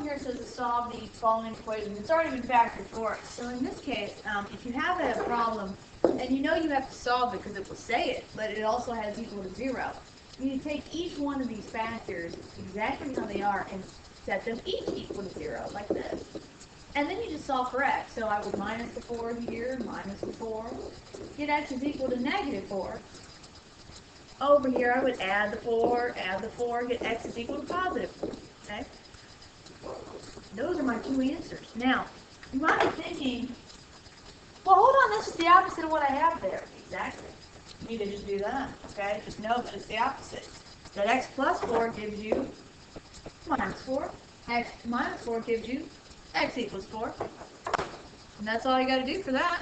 here says to solve the following equation. It's already been factored for us. So in this case, if you have a problem, and you know you have to solve it because it will say it, but it also has equal to 0, you need to take each one of these factors exactly how they are and set them each equal to 0, like this. And then you just solve for x. So I would minus the 4 here, minus the 4. Get x is equal to negative 4. Over here, I would add the 4, get x is equal to positive 4. Okay? Those are my two answers. Now, you might be thinking, well, hold on, this is the opposite of what I have there. Exactly. You need to just do that. Okay? Just know that it's the opposite. That x plus 4 gives you minus 4. X minus 4 gives you x equals 4. And that's all you got to do for that.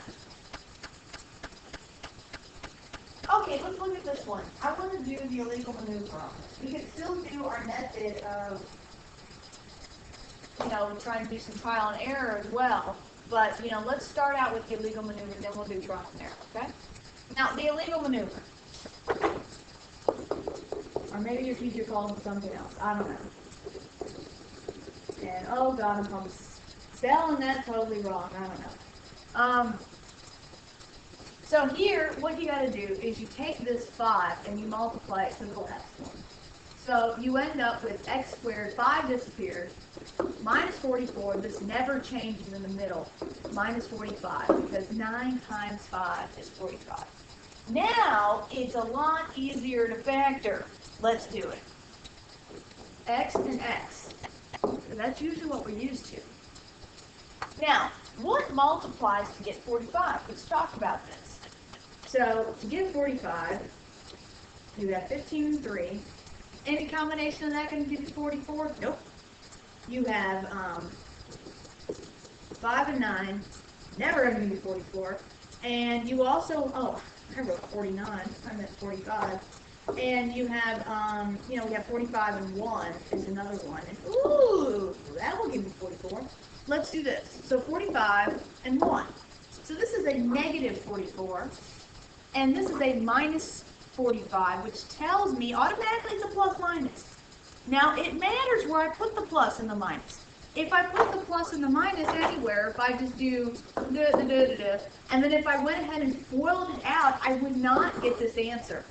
Okay, let's look at this one. I want to do the illegal maneuver on this. We can still do our method of, trying to do some trial and error as well. But, let's start out with the illegal maneuver, then we'll do trial and error, okay? Now, the illegal maneuver. Or maybe your teacher called it something else. I don't know. And, oh, God, I'm probably spelling that totally wrong. I don't know. So here, what you got to do is you take this 5 and you multiply it to the left. So you end up with x squared, 5 disappears, minus 44, this never changes in the middle, minus 45, because 9 times 5 is 45. Now, it's a lot easier to factor. Let's do it. X and x. So that's usually what we're used to. Now, what multiplies to get 45? Let's talk about this. So, to get 45, you have 15 and 3. Any combination of that going to give you 44? Nope. You have 5 and 9, never going to give you 44. And you also, I wrote 49, I meant 45. And you have, we have 45 and 1 is another one. And, ooh, that will give you 44. Let's do this. So 45 and 1. So this is a negative 44. And this is a minus 45, which tells me automatically it's a plus minus. Now, it matters where I put the plus and the minus. If I put the plus and the minus anywhere, if I just do and then if I went ahead and FOILed it out, I would not get this answer.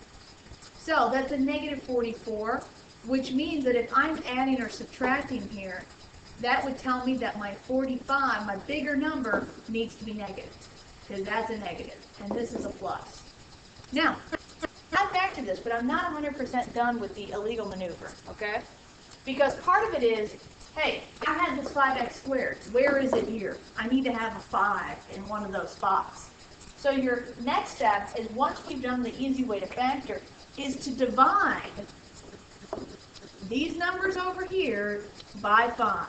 So that's a negative 44, which means that if I'm adding or subtracting here, that would tell me that my 45, my bigger number, needs to be negative, because that's a negative, and this is a plus. Now, I'm back to this, but I'm not 100% done with the illegal maneuver, okay? Because part of it is, hey, I had this 5x squared. Where is it here? I need to have a 5 in one of those spots. So your next step is, once we've done the easy way to factor, is to divide these numbers over here by 5.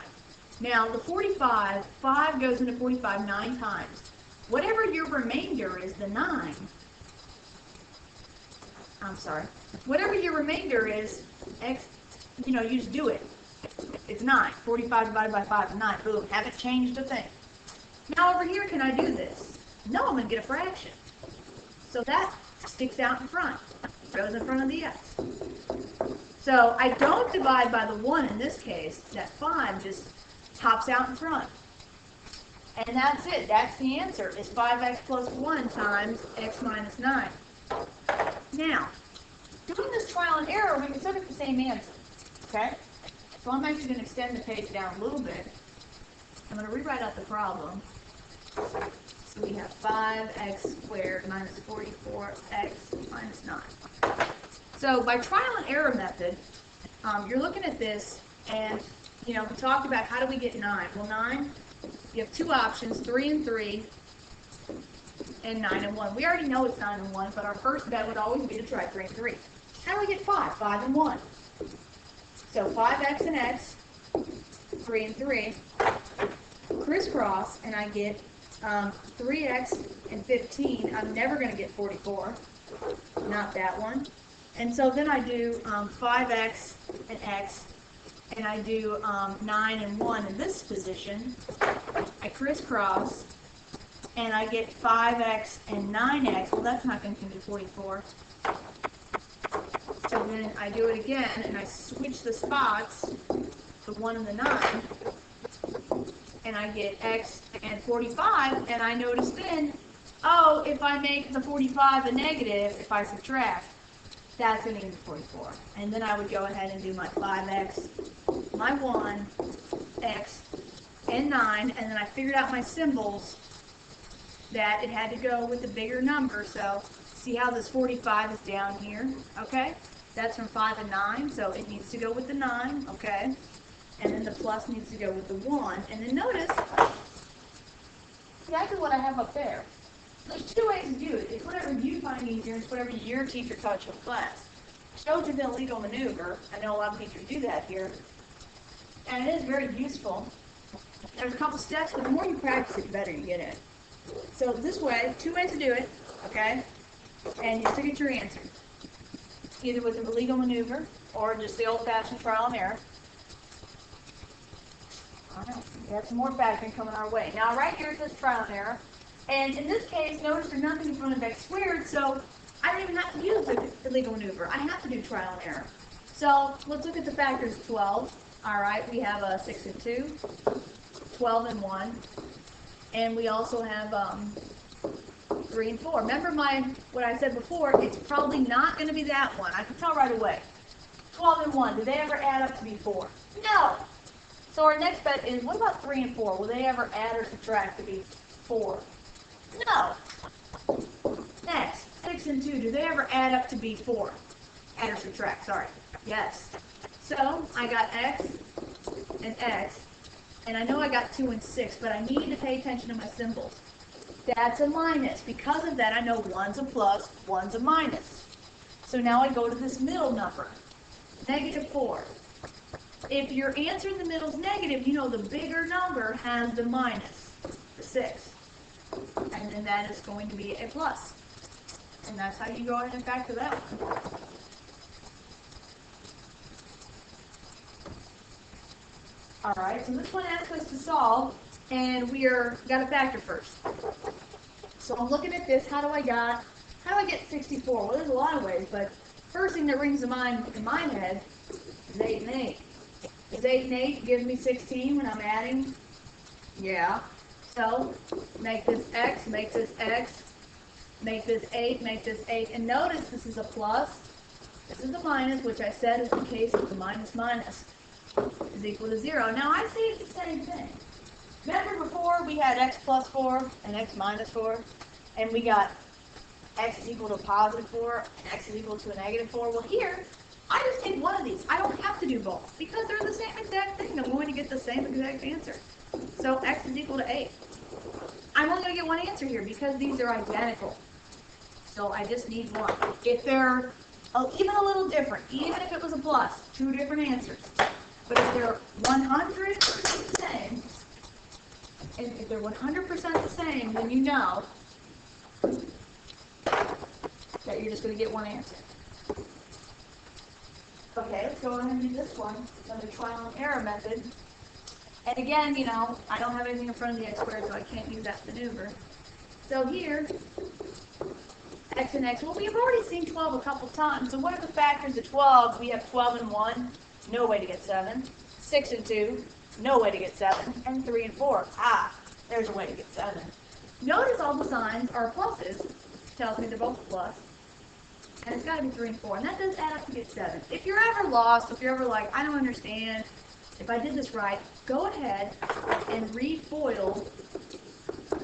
Now, the 45, 5 goes into 45 9 times. Whatever your remainder is, the 9, whatever your remainder is, x, you just do it. It's 9. 45 divided by 5 is 9. Boom, haven't changed a thing. Now over here, can I do this? No, I'm going to get a fraction. So that sticks out in front. Goes in front of the x. So I don't divide by the 1 in this case. That 5 just pops out in front. And that's it. That's the answer, is 5x plus 1 times x minus 9. Now, doing this trial and error, we can still get the same answer. Okay? So I'm actually going to extend the page down a little bit. I'm going to rewrite out the problem. So we have 5x squared minus 44x minus 9. So by trial and error method, you're looking at this, and we talked about how do we get 9. Well, 9, you have two options, 3 and 3, and 9 and 1. We already know it's 9 and 1, but our first bet would always be to try 3 and 3. How do we get 5? 5 and 1. So 5x and x, 3 and 3, crisscross, and I get 3x and 15. I'm never going to get 44. Not that one. And so then I do 5x and x, and I do 9 and 1 in this position. I crisscross, and I get 5x and 9x. Well, that's not going to give me 44. So then I do it again, and I switch the spots, the 1 and the 9, and I get x and 45, and I notice then, oh, if I make the 45 a negative, if I subtract, that's going to give me 44. And then I would go ahead and do my 5x, my 1, x, and 9, and then I figured out my symbols that it had to go with the bigger number. So see how this 45 is down here, okay? That's from 5 and 9, so it needs to go with the 9, okay? And then the plus needs to go with the 1. And then notice, exactly what I have up there. There's two ways to do it. It's whatever you find easier, it's whatever your teacher taught you in class. Showed you the illegal maneuver. I know a lot of teachers do that here. And it is very useful. There's a couple steps, but the more you practice it, the better you get it. So this way, two ways to do it, okay? And you still get your answer. Either with an illegal maneuver or just the old-fashioned trial and error. All right, we have some more factoring coming our way. Now right here it says trial and error. And in this case, notice there's nothing in front of x squared, so I don't even have to use the illegal maneuver. I have to do trial and error. So let's look at the factors of 12. All right, we have 6 and 2, 12 and 1, and we also have 3 and 4. Remember what I said before, it's probably not going to be that one. I can tell right away. 12 and 1, do they ever add up to be 4? No! So our next bet is, what about 3 and 4? Will they ever add or subtract to be 4? No. Next, 6 and 2, do they ever add up to be 4? Add or subtract, sorry. Yes. So, I got x and x, and I know I got 2 and 6, but I need to pay attention to my symbols. That's a minus. Because of that, I know 1's a plus, 1's a minus. So now I go to this middle number, negative 4. If your answer in the middle is negative, you know the bigger number has the minus, the 6. And then that is going to be a plus. And that's how you go ahead and factor that one. Alright, so this one asks us to solve, and got to factor first. So I'm looking at this, how do I get 64? Well, there's a lot of ways, but first thing that rings to mind in my head is 8 and 8. Is 8 and 8 give me 16 when I'm adding? Yeah. So, make this x, make this x, make this 8, make this 8. And notice this is a plus, this is a minus, which I said is the case of the minus minus is equal to 0. Now I see it's the same thing. Remember before we had x plus 4 and x minus 4, and we got x is equal to a positive 4 and x is equal to a negative 4? Well here, I just take one of these. I don't have to do both because they're the same exact thing. I'm going to get the same exact answer. So x is equal to 8. I'm only going to get one answer here because these are identical. So I just need one. If they're even a little different, even if it was a plus, two different answers. But if they're 100% the same, and if they're 100% the same, then you know that you're just going to get one answer. Okay, let's go ahead and do this one. Another trial and error method. And again, you know, I don't have anything in front of the x squared, so I can't use that maneuver. So here, x and x, well, we have already seen 12 a couple times. So what are the factors of 12? We have 12 and 1, no way to get 7. 6 and 2, no way to get 7. And 3 and 4, there's a way to get 7. Notice all the signs are pluses. Tells me they're both plus. And it's got to be 3 and 4. And that does add up to get 7. If you're ever lost, if you're ever like, I don't understand, if I did this right, go ahead and refoil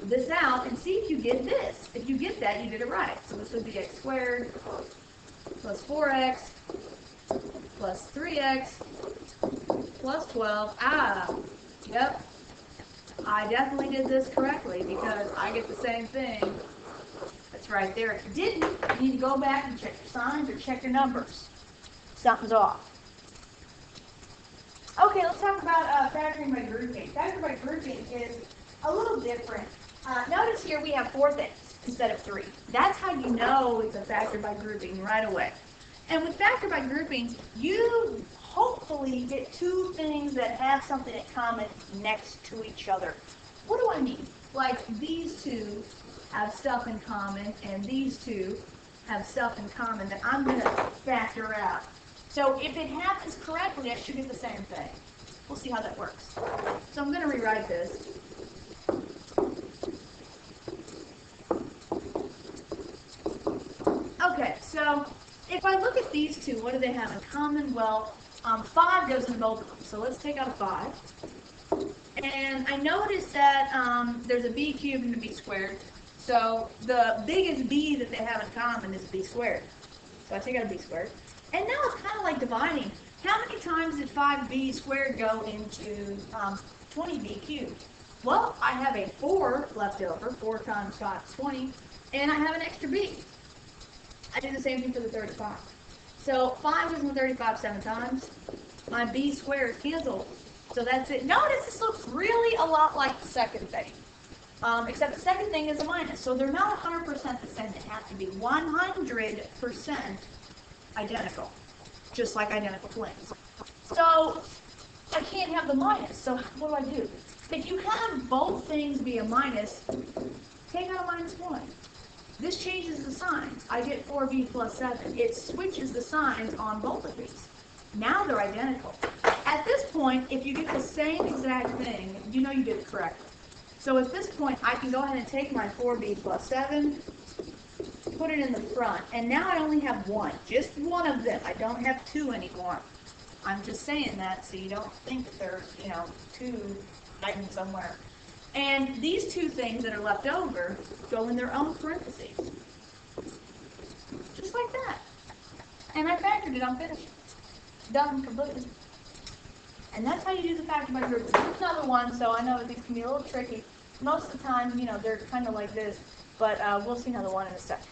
this out and see if you get this. If you get that, you did it right. So this would be x squared plus 4x plus 3x plus 12. Yep. I definitely did this correctly because I get the same thing. That's right there. If you didn't, you need to go back and check your signs or check your numbers. Something's off. Okay, let's talk about factoring by grouping. Factoring by grouping is a little different. Notice here we have 4 things instead of 3. That's how you know it's a factor by grouping right away. And with factor by grouping, you hopefully get 2 things that have something in common next to each other. What do I mean? Like these 2 have stuff in common, and these 2 have stuff in common that I'm going to factor out. So if it happens correctly, I should get the same thing. We'll see how that works. So I'm going to rewrite this. Okay, so if I look at these two, what do they have in common? Well, 5 goes in both of them. So let's take out a 5. And I noticed that there's a b cubed and a b squared. So the biggest b that they have in common is b squared. So I take out a b squared. And now it's kind of like dividing. How many times did 5b squared go into 20b cubed? Well, I have a 4 left over. 4 times 5 is 20. And I have an extra b. I do the same thing for the 35. So 5 goes into 35 7 times. My b squared is canceled. So that's it. Notice this looks really a lot like the second thing. Except the second thing is a minus. So they're not 100% the same. They have to be 100% identical. Just like identical twins. So I can't have the minus. So what do? If you have both things be a minus, take out a minus 1. This changes the signs. I get 4b plus 7. It switches the signs on both of these. Now they're identical. At this point, if you get the same exact thing, you know you did it correctly. So at this point, I can go ahead and take my 4b plus 7, put it in the front, and now I only have one. Just one of them. I don't have 2 anymore. I'm just saying that so you don't think that there's, 2 hiding somewhere. And these 2 things that are left over go in their own parentheses. Just like that. And I factored it. I'm finished. Done completely. And that's how you do the factor by group. Here's another one, so I know these can be a little tricky. Most of the time, they're kind of like this, but we'll see another one in a second.